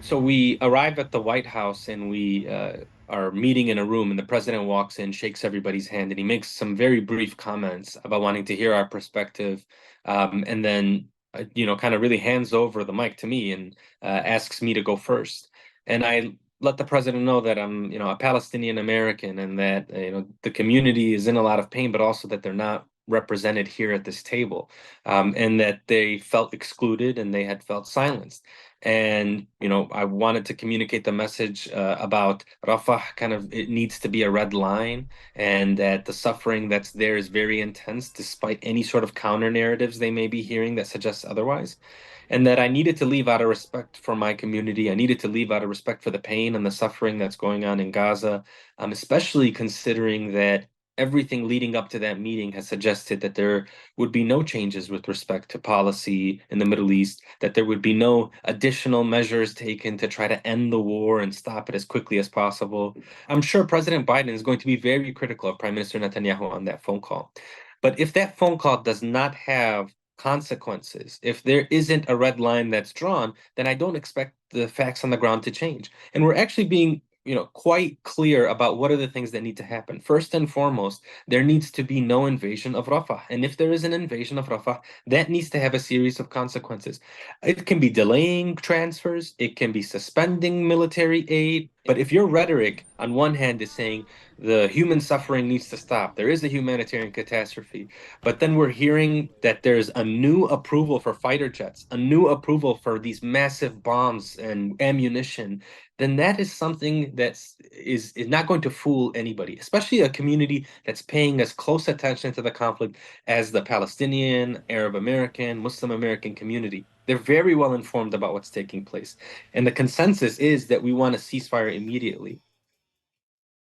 So we arrive at the White House and we are meeting in a room, and the president walks in, shakes everybody's hand, and he makes some very brief comments about wanting to hear our perspective, and then kind of really hands over the mic to me and asks me to go first. And I let the president know that I'm, a Palestinian American, and that the community is in a lot of pain, but also that they're not represented here at this table, and that they felt excluded and they had felt silenced. And, I wanted to communicate the message about Rafah kind of it needs to be a red line, and that the suffering that's there is very intense despite any sort of counter narratives they may be hearing that suggests otherwise. And that I needed to leave out of respect for my community. I needed to leave out of respect for the pain and the suffering that's going on in Gaza, especially considering that everything leading up to that meeting has suggested that there would be no changes with respect to policy in the Middle East, that there would be no additional measures taken to try to end the war and stop it as quickly as possible. I'm sure President Biden is going to be very critical of Prime Minister Netanyahu on that phone call. But if that phone call does not have consequences, if there isn't a red line that's drawn, then I don't expect the facts on the ground to change. And we're actually being quite clear about what are the things that need to happen. First and foremost, there needs to be no invasion of Rafah. And if there is an invasion of Rafah, that needs to have a series of consequences. It can be delaying transfers, it can be suspending military aid. But if your rhetoric on one hand is saying the human suffering needs to stop, there is a humanitarian catastrophe, but then we're hearing that there's a new approval for fighter jets, a new approval for these massive bombs and ammunition, then that is something is not going to fool anybody, especially a community that's paying as close attention to the conflict as the Palestinian, Arab American, Muslim American community. They're very well informed about what's taking place. And the consensus is that we want a ceasefire immediately.